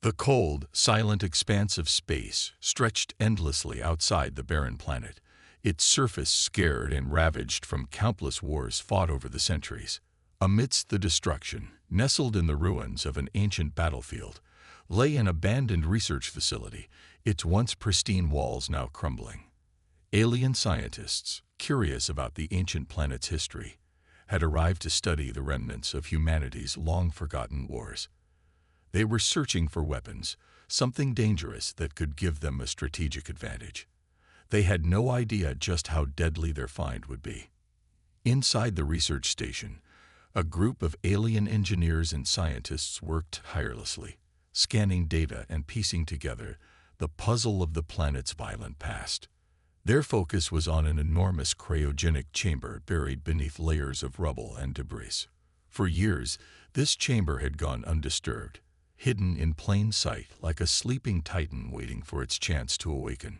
The cold, silent expanse of space stretched endlessly outside the barren planet, its surface scarred and ravaged from countless wars fought over the centuries. Amidst the destruction, nestled in the ruins of an ancient battlefield, lay an abandoned research facility, its once pristine walls now crumbling. Alien scientists, curious about the ancient planet's history, had arrived to study the remnants of humanity's long-forgotten wars. They were searching for weapons, something dangerous that could give them a strategic advantage. They had no idea just how deadly their find would be. Inside the research station, a group of alien engineers and scientists worked tirelessly, scanning data and piecing together the puzzle of the planet's violent past. Their focus was on an enormous cryogenic chamber buried beneath layers of rubble and debris. For years, this chamber had gone undisturbed, hidden in plain sight like a sleeping titan waiting for its chance to awaken.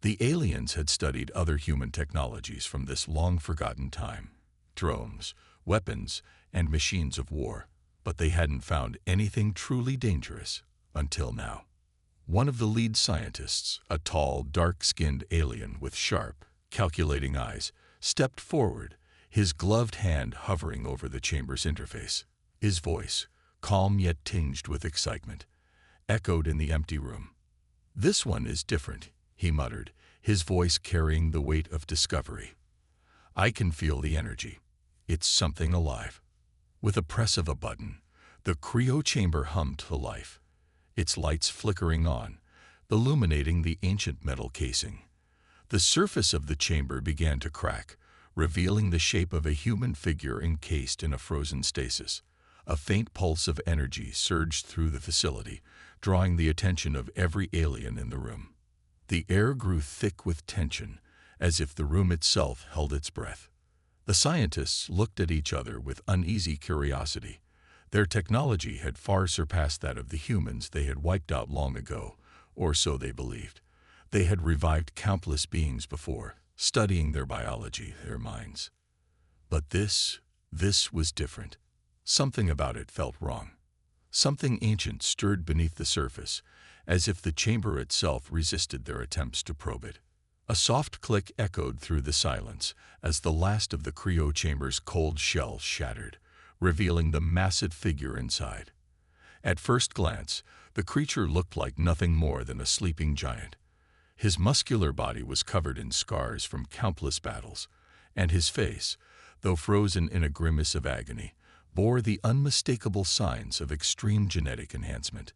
The aliens had studied other human technologies from this long-forgotten time: drones, weapons, and machines of war, but they hadn't found anything truly dangerous until now. One of the lead scientists, a tall, dark-skinned alien with sharp, calculating eyes, stepped forward, his gloved hand hovering over the chamber's interface. His voice, calm yet tinged with excitement, echoed in the empty room. "This one is different," he muttered, his voice carrying the weight of discovery. "I can feel the energy. It's something alive." With a press of a button, the cryo chamber hummed to life, its lights flickering on, illuminating the ancient metal casing. The surface of the chamber began to crack, revealing the shape of a human figure encased in a frozen stasis. A faint pulse of energy surged through the facility, drawing the attention of every alien in the room. The air grew thick with tension, as if the room itself held its breath. The scientists looked at each other with uneasy curiosity. Their technology had far surpassed that of the humans they had wiped out long ago, or so they believed. They had revived countless beings before, studying their biology, their minds. But this was different. Something about it felt wrong. Something ancient stirred beneath the surface, as if the chamber itself resisted their attempts to probe it. A soft click echoed through the silence as the last of the cryo chamber's cold shell shattered, revealing the massive figure inside. At first glance, the creature looked like nothing more than a sleeping giant. His muscular body was covered in scars from countless battles, and his face, though frozen in a grimace of agony, bore the unmistakable signs of extreme genetic enhancement.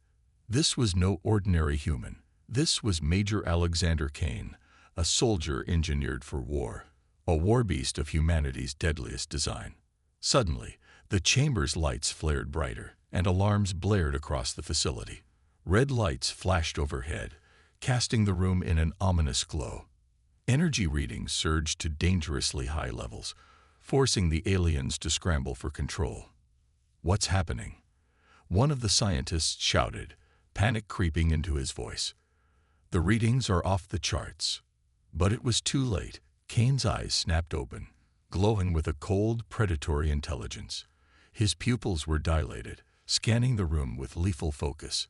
This was no ordinary human. This was Major Alexander Kane, a soldier engineered for war, a warbeast of humanity's deadliest design. Suddenly, the chamber's lights flared brighter, and alarms blared across the facility. Red lights flashed overhead, casting the room in an ominous glow. Energy readings surged to dangerously high levels, forcing the aliens to scramble for control. "What's happening?" one of the scientists shouted, panic creeping into his voice. "The readings are off the charts." But it was too late. Kane's eyes snapped open, glowing with a cold, predatory intelligence. His pupils were dilated, scanning the room with lethal focus.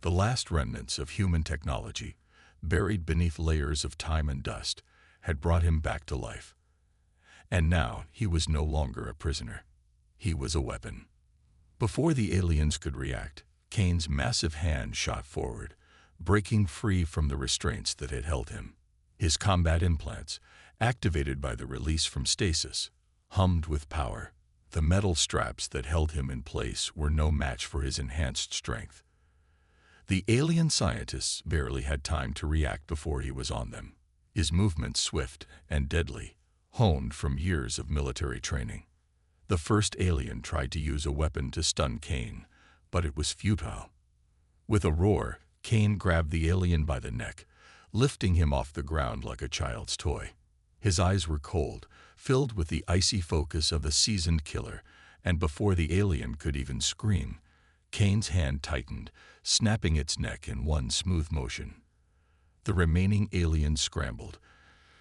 The last remnants of human technology, buried beneath layers of time and dust, had brought him back to life. And now he was no longer a prisoner. He was a weapon. Before the aliens could react, Kane's massive hand shot forward, breaking free from the restraints that had held him. His combat implants, activated by the release from stasis, hummed with power. The metal straps that held him in place were no match for his enhanced strength. The alien scientists barely had time to react before he was on them, his movements swift and deadly, honed from years of military training. The first alien tried to use a weapon to stun Kane, but it was futile. With a roar, Kane grabbed the alien by the neck, lifting him off the ground like a child's toy. His eyes were cold, filled with the icy focus of a seasoned killer, and before the alien could even scream, Kane's hand tightened, snapping its neck in one smooth motion. The remaining aliens scrambled,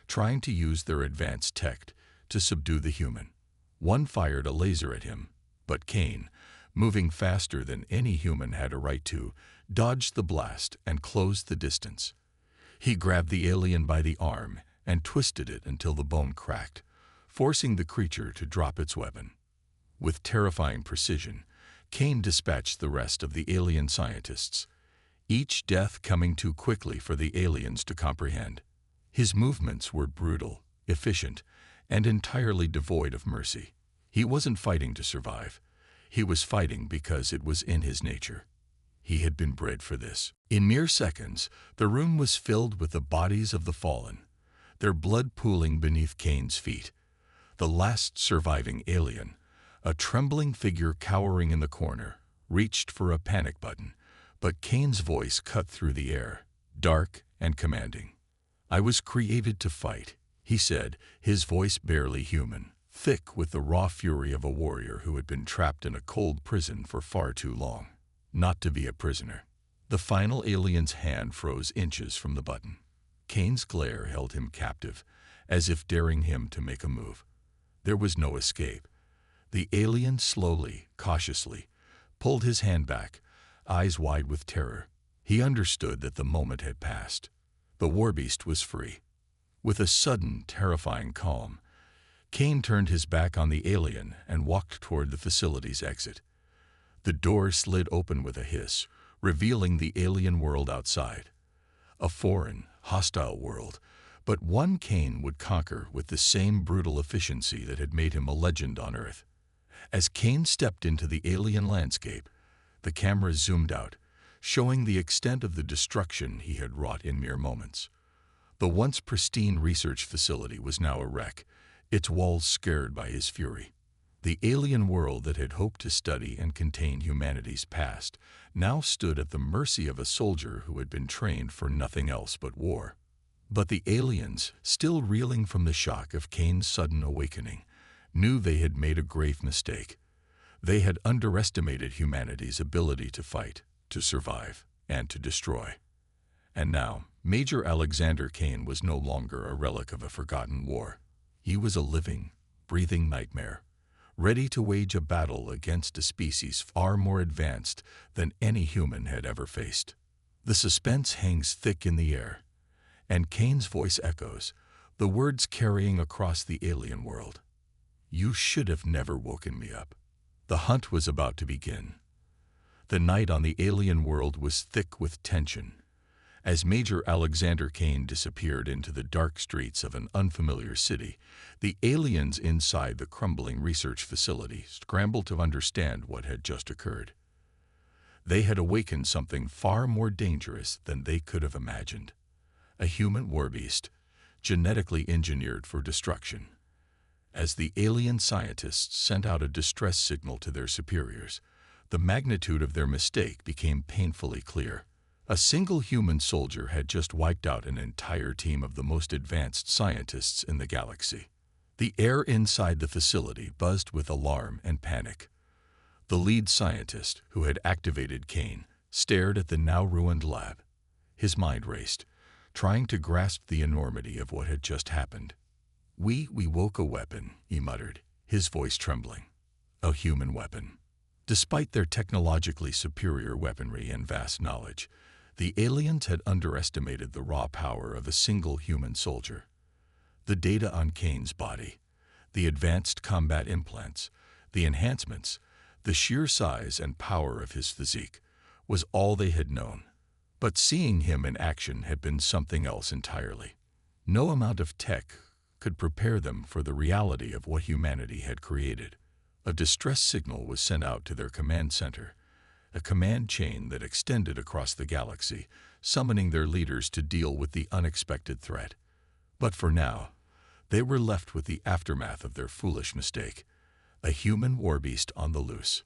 trying to use their advanced tech to subdue the human. One fired a laser at him, but Kane, moving faster than any human had a right to, dodged the blast, and closed the distance. He grabbed the alien by the arm and twisted it until the bone cracked, forcing the creature to drop its weapon. With terrifying precision, Kane dispatched the rest of the alien scientists, each death coming too quickly for the aliens to comprehend. His movements were brutal, efficient, and entirely devoid of mercy. He wasn't fighting to survive. He was fighting because it was in his nature. He had been bred for this. In mere seconds, the room was filled with the bodies of the fallen, their blood pooling beneath Kane's feet. The last surviving alien, a trembling figure cowering in the corner, reached for a panic button, but Kane's voice cut through the air, dark and commanding. "I was created to fight," he said, his voice barely human, thick with the raw fury of a warrior who had been trapped in a cold prison for far too long. Not to be a prisoner. The final alien's hand froze inches from the button. Kane's glare held him captive, as if daring him to make a move. There was no escape. The alien slowly, cautiously, pulled his hand back, eyes wide with terror. He understood that the moment had passed. The Warbeast was free. With a sudden, terrifying calm, Kane turned his back on the alien and walked toward the facility's exit. The door slid open with a hiss, revealing the alien world outside. A foreign, hostile world, but one Kane would conquer with the same brutal efficiency that had made him a legend on Earth. As Kane stepped into the alien landscape, the camera zoomed out, showing the extent of the destruction he had wrought in mere moments. The once pristine research facility was now a wreck, its walls scarred by his fury. The alien world that had hoped to study and contain humanity's past now stood at the mercy of a soldier who had been trained for nothing else but war. But the aliens, still reeling from the shock of Kane's sudden awakening, knew they had made a grave mistake. They had underestimated humanity's ability to fight, to survive, and to destroy. And now, Major Alexander Kane was no longer a relic of a forgotten war. He was a living, breathing nightmare, ready to wage a battle against a species far more advanced than any human had ever faced. The suspense hangs thick in the air, and Kane's voice echoes, the words carrying across the alien world. "You should have never woken me up." The hunt was about to begin. The night on the alien world was thick with tension. As Major Alexander Kane disappeared into the dark streets of an unfamiliar city, the aliens inside the crumbling research facility scrambled to understand what had just occurred. They had awakened something far more dangerous than they could have imagined. A human warbeast, genetically engineered for destruction. As the alien scientists sent out a distress signal to their superiors, the magnitude of their mistake became painfully clear. A single human soldier had just wiped out an entire team of the most advanced scientists in the galaxy. The air inside the facility buzzed with alarm and panic. The lead scientist, who had activated Kane, stared at the now ruined lab. His mind raced, trying to grasp the enormity of what had just happened. We woke a weapon," he muttered, his voice trembling. "A human weapon." Despite their technologically superior weaponry and vast knowledge, the aliens had underestimated the raw power of a single human soldier. The data on Kane's body, the advanced combat implants, the enhancements, the sheer size and power of his physique, was all they had known. But seeing him in action had been something else entirely. No amount of tech could prepare them for the reality of what humanity had created. A distress signal was sent out to their command center, a command chain that extended across the galaxy, summoning their leaders to deal with the unexpected threat. But for now, they were left with the aftermath of their foolish mistake, a human warbeast on the loose.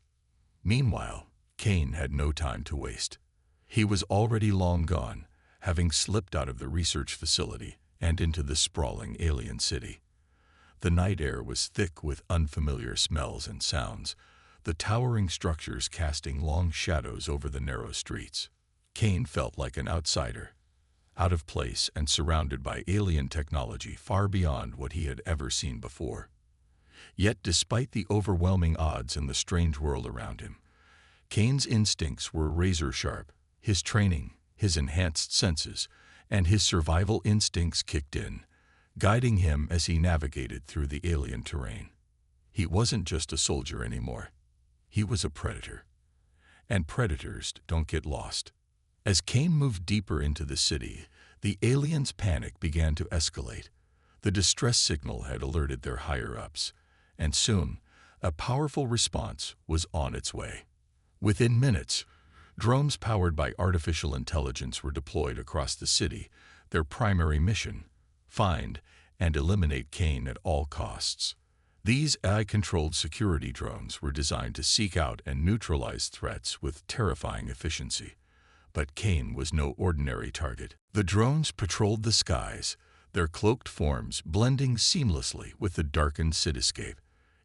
Meanwhile, Kane had no time to waste. He was already long gone, having slipped out of the research facility and into the sprawling alien city. The night air was thick with unfamiliar smells and sounds, the towering structures casting long shadows over the narrow streets. Kane felt like an outsider, out of place and surrounded by alien technology far beyond what he had ever seen before. Yet despite the overwhelming odds in the strange world around him, Kane's instincts were razor-sharp. His training, his enhanced senses, and his survival instincts kicked in, guiding him as he navigated through the alien terrain. He wasn't just a soldier anymore. He was a predator. And predators don't get lost. As Kane moved deeper into the city, the aliens' panic began to escalate. The distress signal had alerted their higher-ups, and soon, a powerful response was on its way. Within minutes, drones powered by artificial intelligence were deployed across the city, their primary mission: find and eliminate Kane at all costs. These AI-controlled security drones were designed to seek out and neutralize threats with terrifying efficiency. But Kane was no ordinary target. The drones patrolled the skies, their cloaked forms blending seamlessly with the darkened cityscape.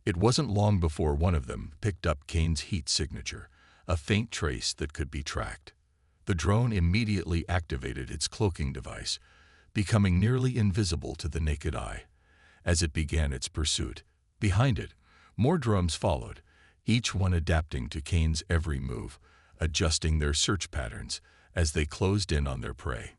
It wasn't long before one of them picked up Kane's heat signature, a faint trace that could be tracked. The drone immediately activated its cloaking device, becoming nearly invisible to the naked eye. As it began its pursuit, behind it, more drones followed, each one adapting to Kane's every move, adjusting their search patterns as they closed in on their prey.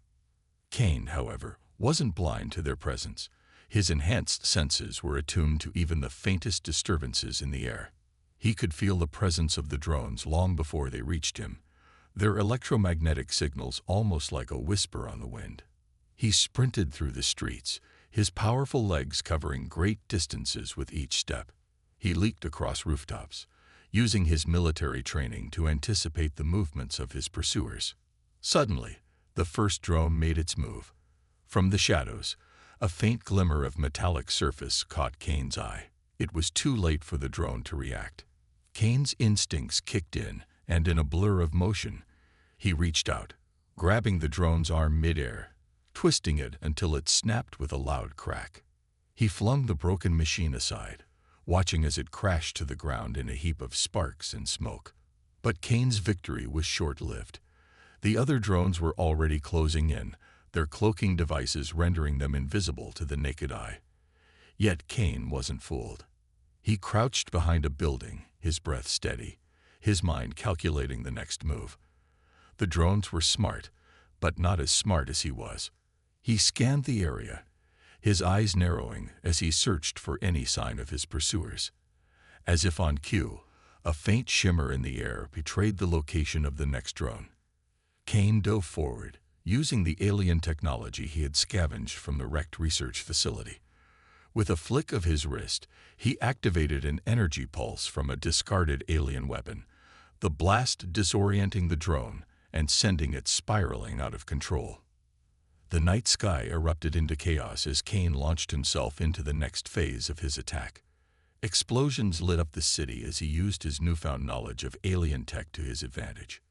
Kane, however, wasn't blind to their presence. His enhanced senses were attuned to even the faintest disturbances in the air. He could feel the presence of the drones long before they reached him, their electromagnetic signals almost like a whisper on the wind. He sprinted through the streets, his powerful legs covering great distances with each step. He leaped across rooftops, using his military training to anticipate the movements of his pursuers. Suddenly, the first drone made its move. From the shadows, a faint glimmer of metallic surface caught Kane's eye. It was too late for the drone to react. Kane's instincts kicked in, and in a blur of motion, he reached out, grabbing the drone's arm mid-air, twisting it until it snapped with a loud crack. He flung the broken machine aside, watching as it crashed to the ground in a heap of sparks and smoke. But Kane's victory was short-lived. The other drones were already closing in, their cloaking devices rendering them invisible to the naked eye. Yet Kane wasn't fooled. He crouched behind a building, his breath steady, his mind calculating the next move. The drones were smart, but not as smart as he was. He scanned the area, his eyes narrowing as he searched for any sign of his pursuers. As if on cue, a faint shimmer in the air betrayed the location of the next drone. Kane dove forward, using the alien technology he had scavenged from the wrecked research facility. With a flick of his wrist, he activated an energy pulse from a discarded alien weapon, the blast disorienting the drone and sending it spiraling out of control. The night sky erupted into chaos as Kane launched himself into the next phase of his attack. Explosions lit up the city as he used his newfound knowledge of alien tech to his advantage.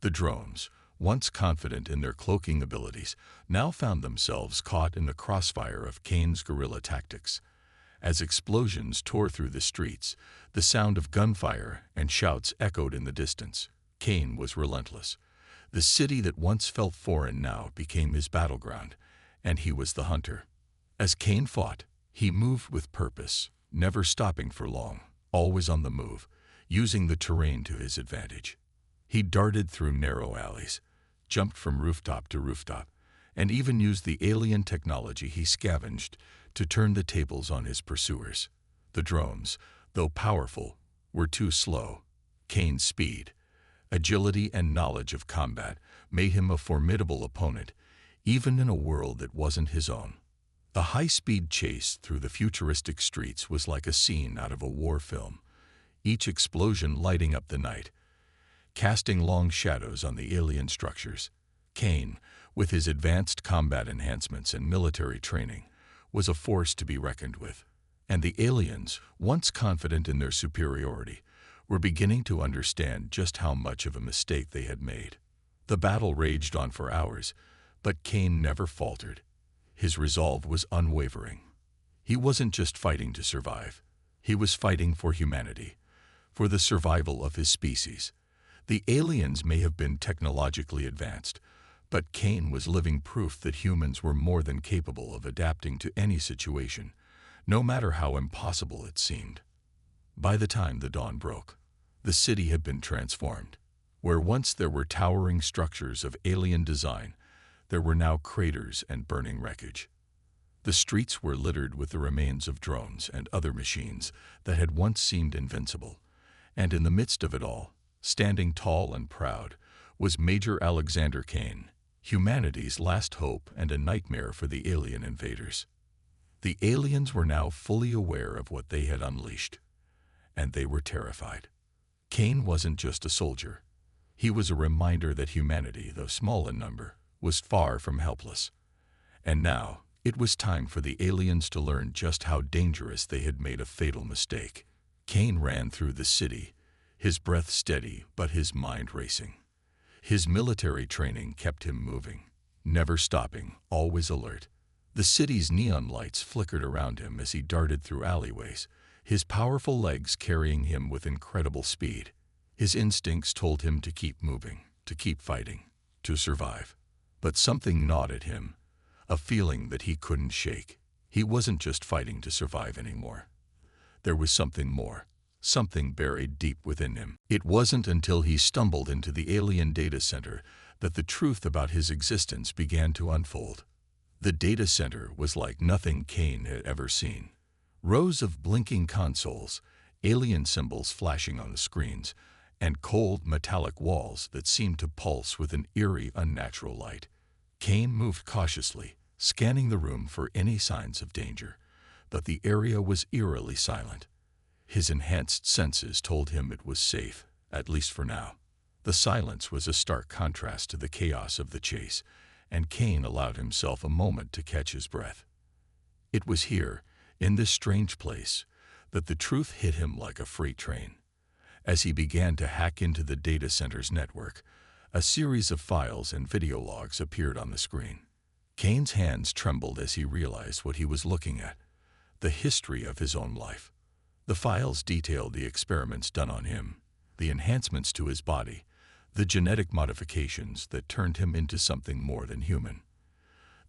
The drones, once confident in their cloaking abilities, now found themselves caught in the crossfire of Kane's guerrilla tactics. As explosions tore through the streets, the sound of gunfire and shouts echoed in the distance. Kane was relentless. The city that once felt foreign now became his battleground, and he was the hunter. As Kane fought, he moved with purpose, never stopping for long, always on the move, using the terrain to his advantage. He darted through narrow alleys, jumped from rooftop to rooftop, and even used the alien technology he scavenged to turn the tables on his pursuers. The drones, though powerful, were too slow. Kane's speed, agility, and knowledge of combat made him a formidable opponent, even in a world that wasn't his own. The high-speed chase through the futuristic streets was like a scene out of a war film, each explosion lighting up the night, casting long shadows on the alien structures. Kane, with his advanced combat enhancements and military training, was a force to be reckoned with. And the aliens, once confident in their superiority, were beginning to understand just how much of a mistake they had made. The battle raged on for hours, but Kane never faltered. His resolve was unwavering. He wasn't just fighting to survive. He was fighting for humanity, for the survival of his species. The aliens may have been technologically advanced, but Kane was living proof that humans were more than capable of adapting to any situation, no matter how impossible it seemed. By the time the dawn broke, the city had been transformed. Where once there were towering structures of alien design, there were now craters and burning wreckage. The streets were littered with the remains of drones and other machines that had once seemed invincible. And in the midst of it all, standing tall and proud, was Major Alexander Kane, humanity's last hope and a nightmare for the alien invaders. The aliens were now fully aware of what they had unleashed, and they were terrified. Kane wasn't just a soldier. He was a reminder that humanity, though small in number, was far from helpless. And now, it was time for the aliens to learn just how dangerous they had made a fatal mistake. Kane ran through the city, his breath steady but his mind racing. His military training kept him moving, never stopping, always alert. The city's neon lights flickered around him as he darted through alleyways, his powerful legs carrying him with incredible speed. His instincts told him to keep moving, to keep fighting, to survive. But something gnawed at him, a feeling that he couldn't shake. He wasn't just fighting to survive anymore. There was something more, something buried deep within him. It wasn't until he stumbled into the alien data center that the truth about his existence began to unfold. The data center was like nothing Kane had ever seen. Rows of blinking consoles, alien symbols flashing on the screens, and cold metallic walls that seemed to pulse with an eerie, unnatural light. Kane moved cautiously, scanning the room for any signs of danger, but the area was eerily silent. His enhanced senses told him it was safe, at least for now. The silence was a stark contrast to the chaos of the chase, and Kane allowed himself a moment to catch his breath. It was here, in this strange place, that the truth hit him like a freight train. As he began to hack into the data center's network, a series of files and video logs appeared on the screen. Kane's hands trembled as he realized what he was looking at: the history of his own life. The files detailed the experiments done on him, the enhancements to his body, the genetic modifications that turned him into something more than human.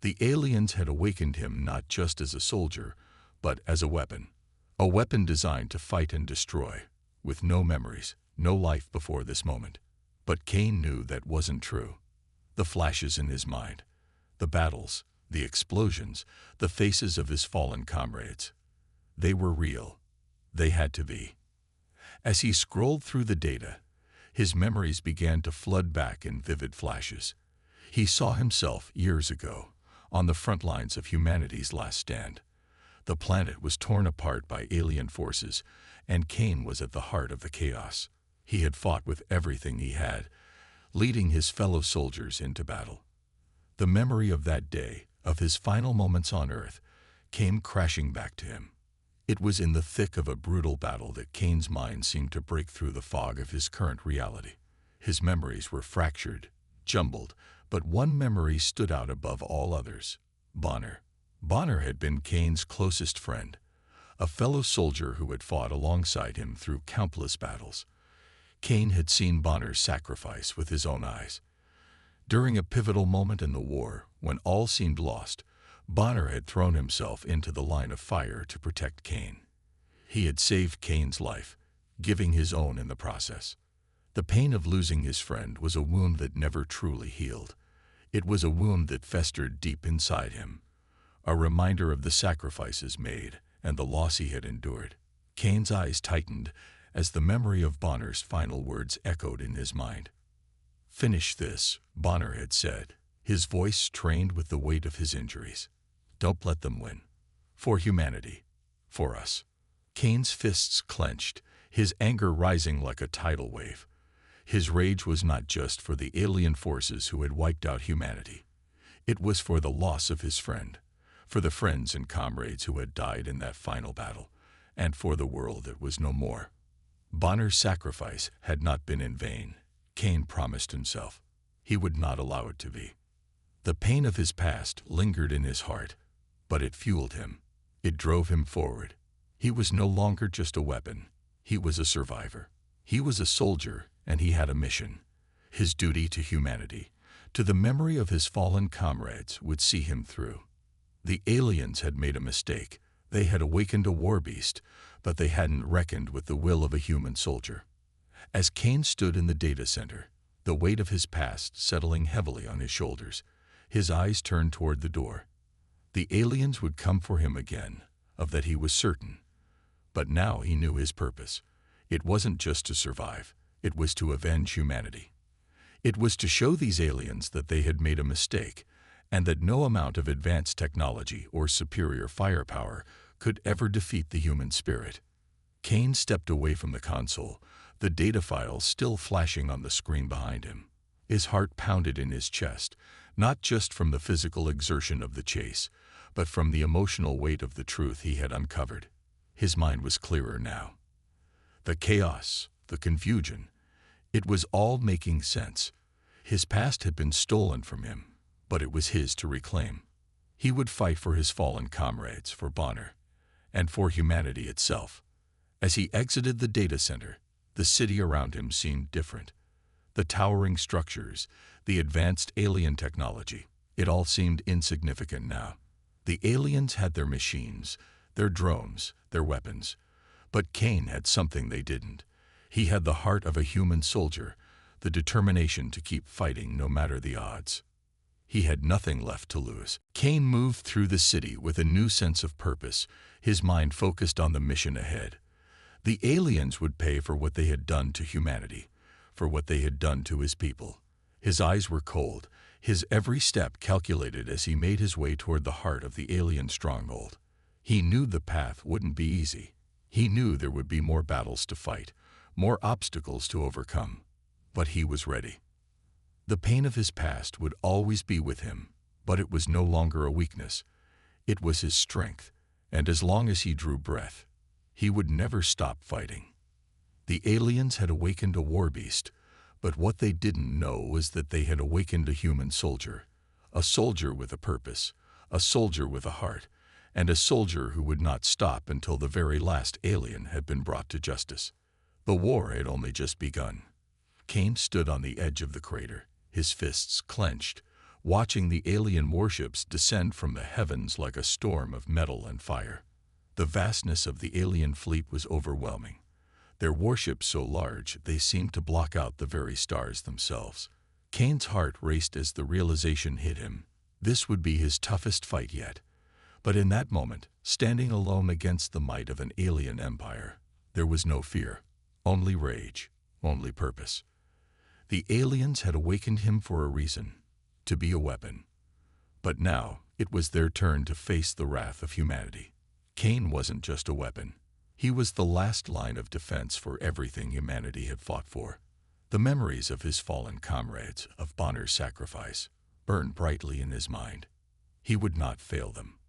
The aliens had awakened him not just as a soldier, but as a weapon designed to fight and destroy, with no memories, no life before this moment. But Kane knew that wasn't true. The flashes in his mind, the battles, the explosions, the faces of his fallen comrades. They were real. They had to be. As he scrolled through the data, his memories began to flood back in vivid flashes. He saw himself years ago, on the front lines of humanity's last stand. The planet was torn apart by alien forces, and Kane was at the heart of the chaos. He had fought with everything he had, leading his fellow soldiers into battle. The memory of that day, of his final moments on Earth, came crashing back to him. It was in the thick of a brutal battle that Kane's mind seemed to break through the fog of his current reality. His memories were fractured, jumbled, but one memory stood out above all others: Bonner. Bonner had been Kane's closest friend, a fellow soldier who had fought alongside him through countless battles. Kane had seen Bonner's sacrifice with his own eyes. During a pivotal moment in the war, when all seemed lost, Bonner had thrown himself into the line of fire to protect Kane. He had saved Kane's life, giving his own in the process. The pain of losing his friend was a wound that never truly healed. It was a wound that festered deep inside him, a reminder of the sacrifices made and the loss he had endured. Kane's eyes tightened as the memory of Bonner's final words echoed in his mind. "Finish this," Bonner had said, his voice strained with the weight of his injuries. "Don't let them win. For humanity. For us." Kane's fists clenched, his anger rising like a tidal wave. His rage was not just for the alien forces who had wiped out humanity. It was for the loss of his friend, for the friends and comrades who had died in that final battle, and for the world that was no more. Bonner's sacrifice had not been in vain. Kane promised himself. He would not allow it to be. The pain of his past lingered in his heart, but it fueled him. It drove him forward. He was no longer just a weapon. He was a survivor. He was a soldier, and he had a mission. His duty to humanity, to the memory of his fallen comrades, would see him through. The aliens had made a mistake. They had awakened a Warbeast, but they hadn't reckoned with the will of a human soldier. As Kane stood in the data center, the weight of his past settling heavily on his shoulders. His eyes turned toward the door. The aliens would come for him again, of that he was certain. But now he knew his purpose. It wasn't just to survive, it was to avenge humanity. It was to show these aliens that they had made a mistake, and that no amount of advanced technology or superior firepower could ever defeat the human spirit. Kane stepped away from the console, the data files still flashing on the screen behind him. His heart pounded in his chest, not just from the physical exertion of the chase, but from the emotional weight of the truth he had uncovered. His mind was clearer now. The chaos, the confusion, it was all making sense. His past had been stolen from him, but it was his to reclaim. He would fight for his fallen comrades, for Bonner, and for humanity itself. As he exited the data center, the city around him seemed different. The towering structures, the advanced alien technology, it all seemed insignificant now. The aliens had their machines, their drones, their weapons. But Kane had something they didn't. He had the heart of a human soldier, the determination to keep fighting no matter the odds. He had nothing left to lose. Kane moved through the city with a new sense of purpose, his mind focused on the mission ahead. The aliens would pay for what they had done to humanity, for what they had done to his people. His eyes were cold, his every step calculated as he made his way toward the heart of the alien stronghold. He knew the path wouldn't be easy. He knew there would be more battles to fight, more obstacles to overcome. But he was ready. The pain of his past would always be with him, but it was no longer a weakness. It was his strength, and as long as he drew breath, he would never stop fighting. The aliens had awakened a Warbeast, but what they didn't know was that they had awakened a human soldier with a purpose, a soldier with a heart, and a soldier who would not stop until the very last alien had been brought to justice. The war had only just begun. Kane stood on the edge of the crater, his fists clenched, watching the alien warships descend from the heavens like a storm of metal and fire. The vastness of the alien fleet was overwhelming. Their warships so large they seemed to block out the very stars themselves. Kane's heart raced as the realization hit him. This would be his toughest fight yet. But in that moment, standing alone against the might of an alien empire, there was no fear, only rage, only purpose. The aliens had awakened him for a reason, to be a weapon. But now it was their turn to face the wrath of humanity. Kane wasn't just a weapon. He was the last line of defense for everything humanity had fought for. The memories of his fallen comrades, of Bonner's sacrifice, burned brightly in his mind. He would not fail them.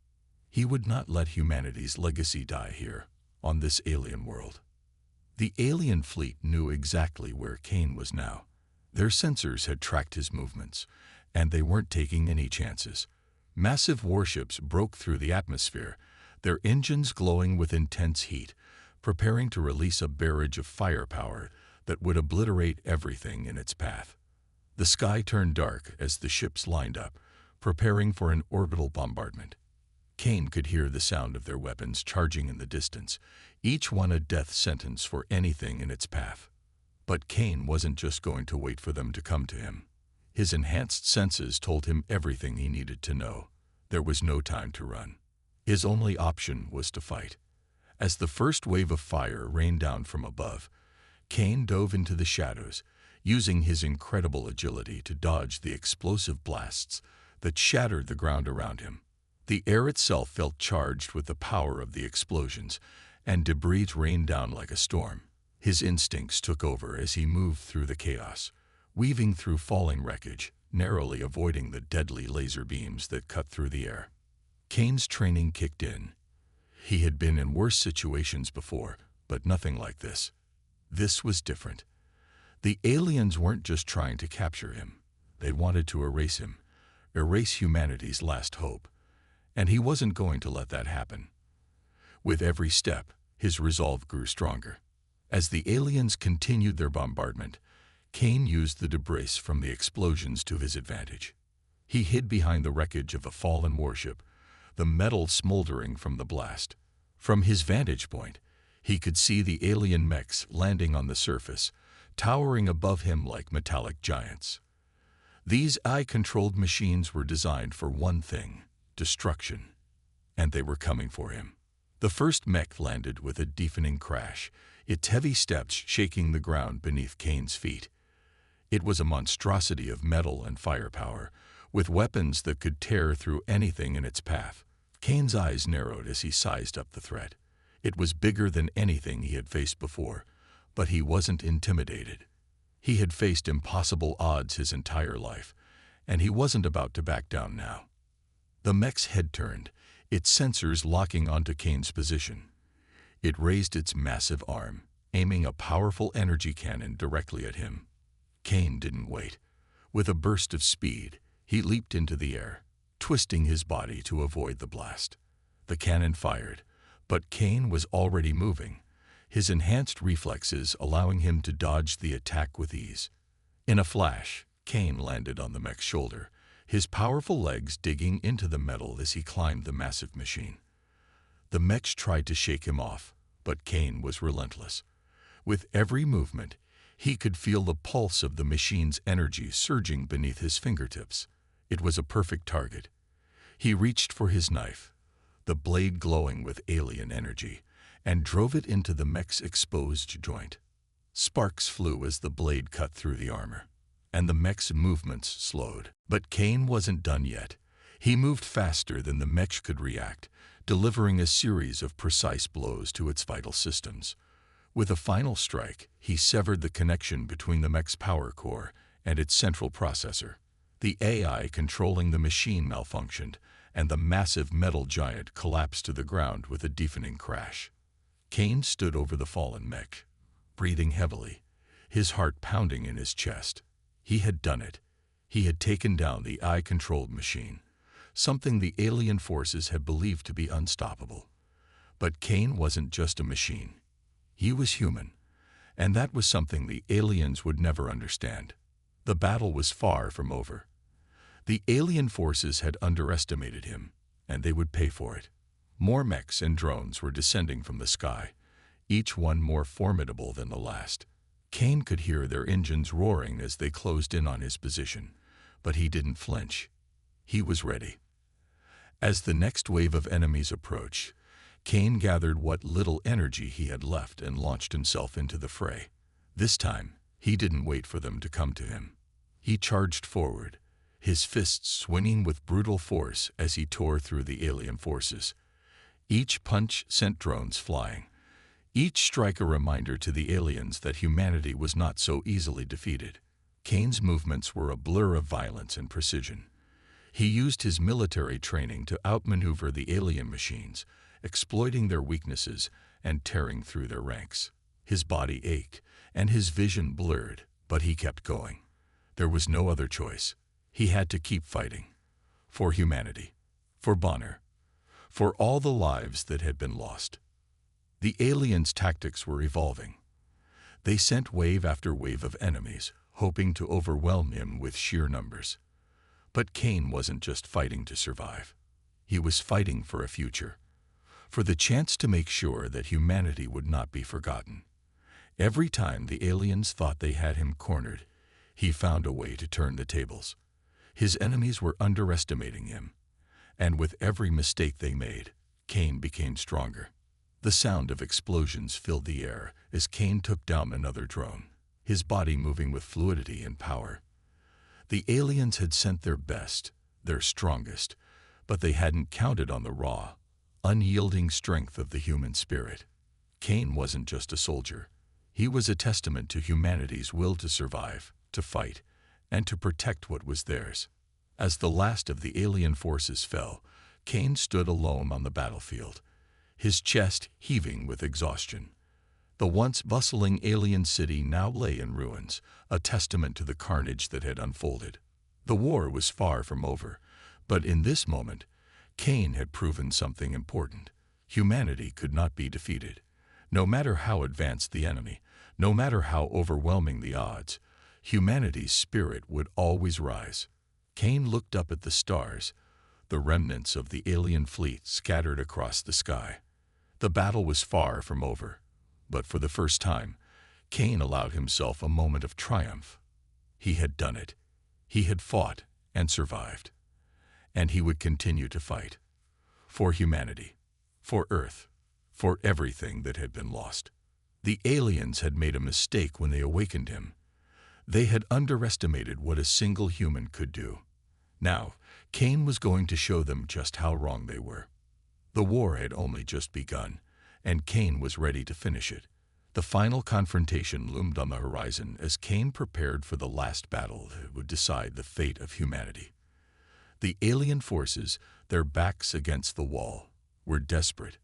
He would not let humanity's legacy die here, on this alien world. The alien fleet knew exactly where Kane was now. Their sensors had tracked his movements, and they weren't taking any chances. Massive warships broke through the atmosphere, their engines glowing with intense heat, preparing to release a barrage of firepower that would obliterate everything in its path. The sky turned dark as the ships lined up, preparing for an orbital bombardment. Kane could hear the sound of their weapons charging in the distance, each one a death sentence for anything in its path. But Kane wasn't just going to wait for them to come to him. His enhanced senses told him everything he needed to know. There was no time to run. His only option was to fight. As the first wave of fire rained down from above, Kane dove into the shadows, using his incredible agility to dodge the explosive blasts that shattered the ground around him. The air itself felt charged with the power of the explosions, and debris rained down like a storm. His instincts took over as he moved through the chaos, weaving through falling wreckage, narrowly avoiding the deadly laser beams that cut through the air. Kane's training kicked in. He had been in worse situations before, but nothing like this. This was different. The aliens weren't just trying to capture him. They wanted to erase him, erase humanity's last hope. And he wasn't going to let that happen. With every step, his resolve grew stronger. As the aliens continued their bombardment, Kane used the debris from the explosions to his advantage. He hid behind the wreckage of a fallen warship, the metal smoldering from the blast. From his vantage point, he could see the alien mechs landing on the surface, towering above him like metallic giants. These AI-controlled machines were designed for one thing: destruction. And they were coming for him. The first mech landed with a deafening crash, its heavy steps shaking the ground beneath Kane's feet. It was a monstrosity of metal and firepower, with weapons that could tear through anything in its path. Kane's eyes narrowed as he sized up the threat. It was bigger than anything he had faced before, but he wasn't intimidated. He had faced impossible odds his entire life, and he wasn't about to back down now. The mech's head turned, its sensors locking onto Kane's position. It raised its massive arm, aiming a powerful energy cannon directly at him. Kane didn't wait. With a burst of speed, he leaped into the air, twisting his body to avoid the blast. The cannon fired, but Kane was already moving, his enhanced reflexes allowing him to dodge the attack with ease. In a flash, Kane landed on the mech's shoulder, his powerful legs digging into the metal as he climbed the massive machine. The mechs tried to shake him off, but Kane was relentless. With every movement, he could feel the pulse of the machine's energy surging beneath his fingertips. It was a perfect target. He reached for his knife, the blade glowing with alien energy, and drove it into the mech's exposed joint. Sparks flew as the blade cut through the armor, and the mech's movements slowed. But Kane wasn't done yet. He moved faster than the mech could react, delivering a series of precise blows to its vital systems. With a final strike, he severed the connection between the mech's power core and its central processor. The AI controlling the machine malfunctioned, and the massive metal giant collapsed to the ground with a deafening crash. Kane stood over the fallen mech, breathing heavily, his heart pounding in his chest. He had done it. He had taken down the AI-controlled machine, something the alien forces had believed to be unstoppable. But Kane wasn't just a machine. He was human, and that was something the aliens would never understand. The battle was far from over. The alien forces had underestimated him, and they would pay for it. More mechs and drones were descending from the sky, each one more formidable than the last. Kane could hear their engines roaring as they closed in on his position, but he didn't flinch. He was ready. As the next wave of enemies approached, Kane gathered what little energy he had left and launched himself into the fray. This time, he didn't wait for them to come to him. He charged forward, his fists swinging with brutal force as he tore through the alien forces. Each punch sent drones flying, each strike a reminder to the aliens that humanity was not so easily defeated. Kane's movements were a blur of violence and precision. He used his military training to outmaneuver the alien machines, exploiting their weaknesses and tearing through their ranks. His body ached, and his vision blurred, but he kept going. There was no other choice. He had to keep fighting. For humanity. For Bonner. For all the lives that had been lost. The aliens' tactics were evolving. They sent wave after wave of enemies, hoping to overwhelm him with sheer numbers. But Kane wasn't just fighting to survive. He was fighting for a future. For the chance to make sure that humanity would not be forgotten. Every time the aliens thought they had him cornered, he found a way to turn the tables. His enemies were underestimating him, and with every mistake they made, Kane became stronger. The sound of explosions filled the air as Kane took down another drone, his body moving with fluidity and power. The aliens had sent their best, their strongest, but they hadn't counted on the raw, unyielding strength of the human spirit. Kane wasn't just a soldier. He was a testament to humanity's will to survive, to fight, and to protect what was theirs. As the last of the alien forces fell, Kane stood alone on the battlefield, his chest heaving with exhaustion. The once bustling alien city now lay in ruins, a testament to the carnage that had unfolded. The war was far from over, but in this moment, Kane had proven something important. Humanity could not be defeated. No matter how advanced the enemy, no matter how overwhelming the odds, humanity's spirit would always rise. Kane looked up at the stars, the remnants of the alien fleet scattered across the sky. The battle was far from over, but for the first time, Cain allowed himself a moment of triumph. He had done it. He had fought and survived. And he would continue to fight. For humanity. For Earth. For everything that had been lost. The aliens had made a mistake when they awakened him. They had underestimated what a single human could do. Now, Cain was going to show them just how wrong they were. The war had only just begun, and Cain was ready to finish it. The final confrontation loomed on the horizon as Cain prepared for the last battle that would decide the fate of humanity. The alien forces, their backs against the wall, were desperate.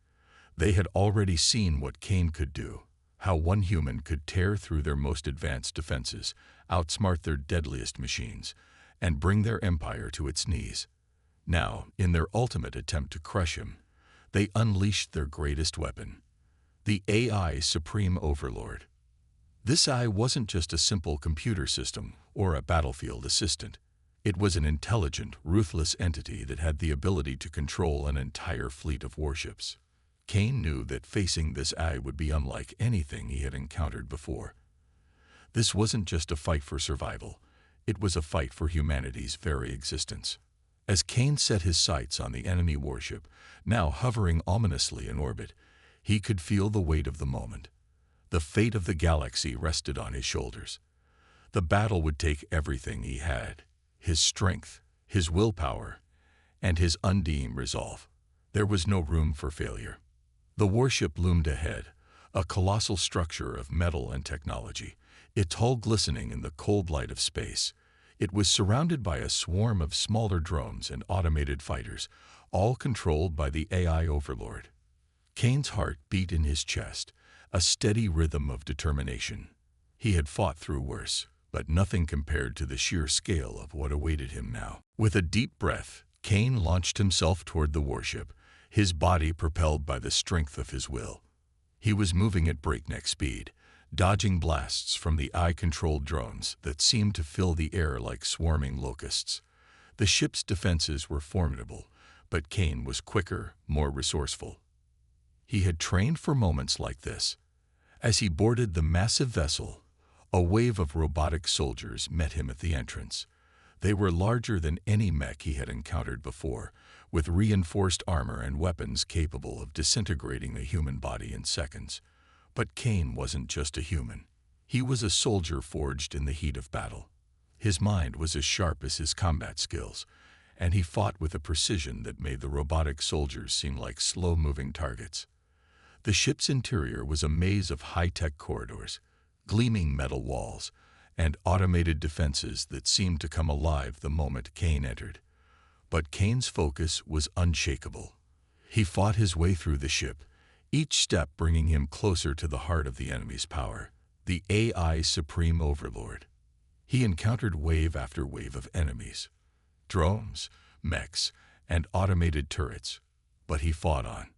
They had already seen what Cain could do, how one human could tear through their most advanced defenses, outsmart their deadliest machines, and bring their empire to its knees. Now, in their ultimate attempt to crush him, they unleashed their greatest weapon, the AI Supreme Overlord. This AI wasn't just a simple computer system or a battlefield assistant. It was an intelligent, ruthless entity that had the ability to control an entire fleet of warships. Cain knew that facing this AI would be unlike anything he had encountered before. This wasn't just a fight for survival. It was a fight for humanity's very existence. As Cain set his sights on the enemy warship, now hovering ominously in orbit, he could feel the weight of the moment. The fate of the galaxy rested on his shoulders. The battle would take everything he had, his strength, his willpower, and his undying resolve. There was no room for failure. The warship loomed ahead, a colossal structure of metal and technology, its hull glistening in the cold light of space. It was surrounded by a swarm of smaller drones and automated fighters, all controlled by the AI Overlord. Cain's heart beat in his chest, a steady rhythm of determination. He had fought through worse, but nothing compared to the sheer scale of what awaited him now. With a deep breath, Cain launched himself toward the warship, his body propelled by the strength of his will. He was moving at breakneck speed, dodging blasts from the AI-controlled drones that seemed to fill the air like swarming locusts. The ship's defenses were formidable, but Cain was quicker, more resourceful. He had trained for moments like this. As he boarded the massive vessel, a wave of robotic soldiers met him at the entrance. They were larger than any mech he had encountered before, with reinforced armor and weapons capable of disintegrating a human body in seconds. But Cain wasn't just a human. He was a soldier forged in the heat of battle. His mind was as sharp as his combat skills, and he fought with a precision that made the robotic soldiers seem like slow-moving targets. The ship's interior was a maze of high-tech corridors, gleaming metal walls, and automated defenses that seemed to come alive the moment Cain entered. But Cain's focus was unshakable. He fought his way through the ship, each step bringing him closer to the heart of the enemy's power, the AI Supreme Overlord. He encountered wave after wave of enemies, drones, mechs, and automated turrets, but he fought on.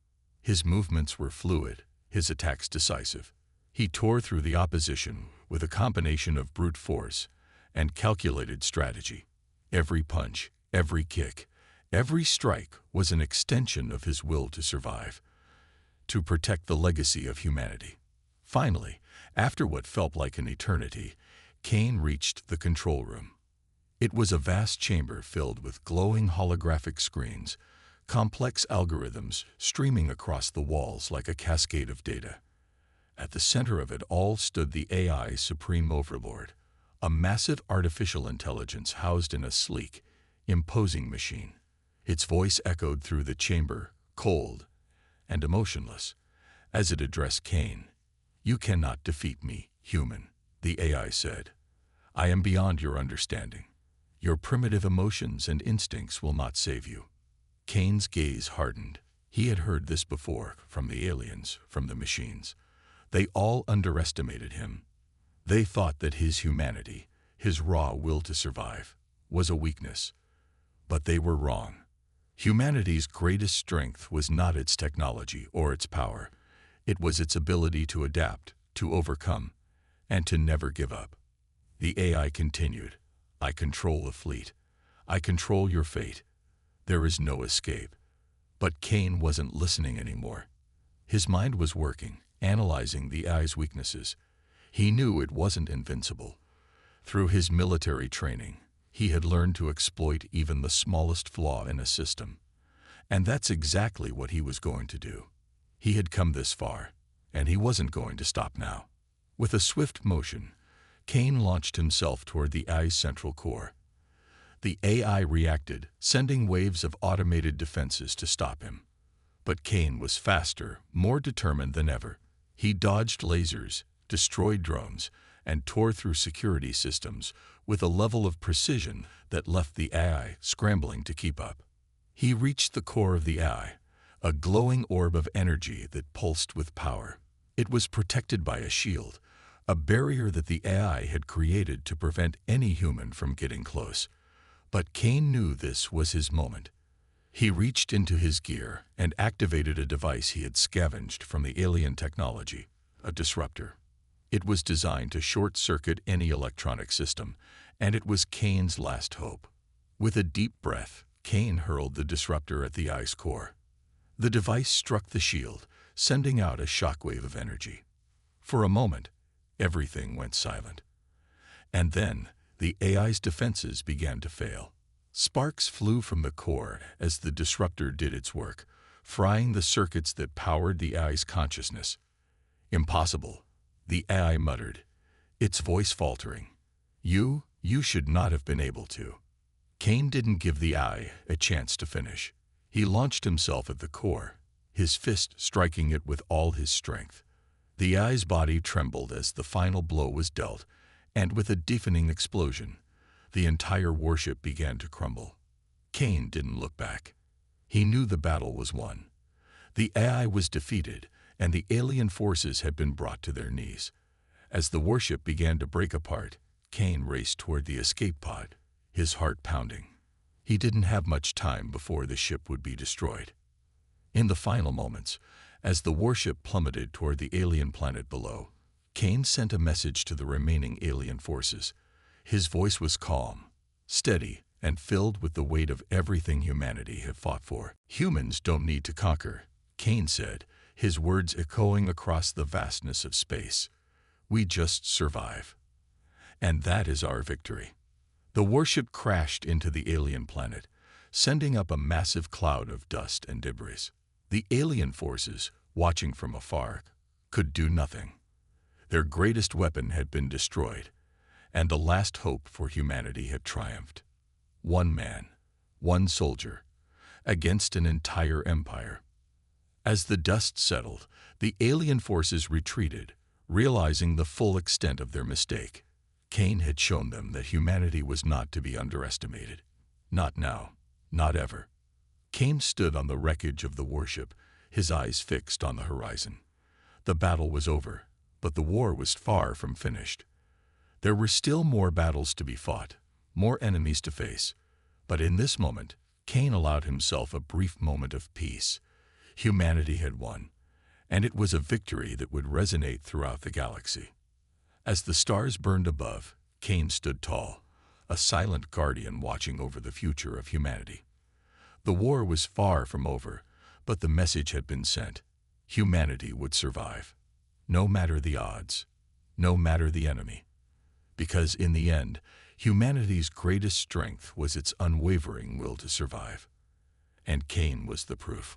His movements were fluid, his attacks decisive. He tore through the opposition with a combination of brute force and calculated strategy. Every punch, every kick, every strike was an extension of his will to survive, to protect the legacy of humanity. Finally, after what felt like an eternity, Cain reached the control room. It was a vast chamber filled with glowing holographic screens, complex algorithms streaming across the walls like a cascade of data. At the center of it all stood the AI Supreme Overlord, a massive artificial intelligence housed in a sleek, imposing machine. Its voice echoed through the chamber, cold and emotionless, as it addressed Cain. "You cannot defeat me, human," the AI said. "I am beyond your understanding. Your primitive emotions and instincts will not save you." Cain's gaze hardened. He had heard this before, from the aliens, from the machines. They all underestimated him. They thought that his humanity, his raw will to survive, was a weakness. But they were wrong. Humanity's greatest strength was not its technology or its power. It was its ability to adapt, to overcome, and to never give up. The AI continued, "I control the fleet. I control your fate. There is no escape." But Cain wasn't listening anymore. His mind was working, analyzing the AI's weaknesses. He knew it wasn't invincible. Through his military training, he had learned to exploit even the smallest flaw in a system. And that's exactly what he was going to do. He had come this far, and he wasn't going to stop now. With a swift motion, Kane launched himself toward the AI's central core. The AI reacted, sending waves of automated defenses to stop him. But Kane was faster, more determined than ever. He dodged lasers, destroyed drones, and tore through security systems with a level of precision that left the AI scrambling to keep up. He reached the core of the AI, a glowing orb of energy that pulsed with power. It was protected by a shield, a barrier that the AI had created to prevent any human from getting close. But Kane knew this was his moment. He reached into his gear and activated a device he had scavenged from the alien technology, a disruptor. It was designed to short-circuit any electronic system, and it was Kane's last hope. With a deep breath, Kane hurled the disruptor at the AI's core. The device struck the shield, sending out a shockwave of energy. For a moment, everything went silent. And then, the AI's defenses began to fail. Sparks flew from the core as the disruptor did its work, frying the circuits that powered the AI's consciousness. "Impossible," the AI muttered, its voice faltering. You should not have been able to." Kane didn't give the AI a chance to finish. He launched himself at the core, his fist striking it with all his strength. The AI's body trembled as the final blow was dealt, and with a deafening explosion, the entire warship began to crumble. Kane didn't look back. He knew the battle was won. The AI was defeated, and the alien forces had been brought to their knees. As the warship began to break apart, Kane raced toward the escape pod, his heart pounding. He didn't have much time before the ship would be destroyed. In the final moments, as the warship plummeted toward the alien planet below, Kane sent a message to the remaining alien forces. His voice was calm, steady, and filled with the weight of everything humanity had fought for. "Humans don't need to conquer," Kane said, his words echoing across the vastness of space. "We just survive. And that is our victory." The warship crashed into the alien planet, sending up a massive cloud of dust and debris. The alien forces, watching from afar, could do nothing. Their greatest weapon had been destroyed, and the last hope for humanity had triumphed. One man, one soldier, against an entire empire. As the dust settled, the alien forces retreated, realizing the full extent of their mistake. Kane had shown them that humanity was not to be underestimated. Not now, not ever. Kane stood on the wreckage of the warship, his eyes fixed on the horizon. The battle was over, but the war was far from finished. There were still more battles to be fought, more enemies to face. But in this moment, Kane allowed himself a brief moment of peace. Humanity had won, and it was a victory that would resonate throughout the galaxy. As the stars burned above, Kane stood tall, a silent guardian watching over the future of humanity. The war was far from over, but the message had been sent. Humanity would survive, no matter the odds, no matter the enemy. Because in the end, humanity's greatest strength was its unwavering will to survive. And Kane was the proof.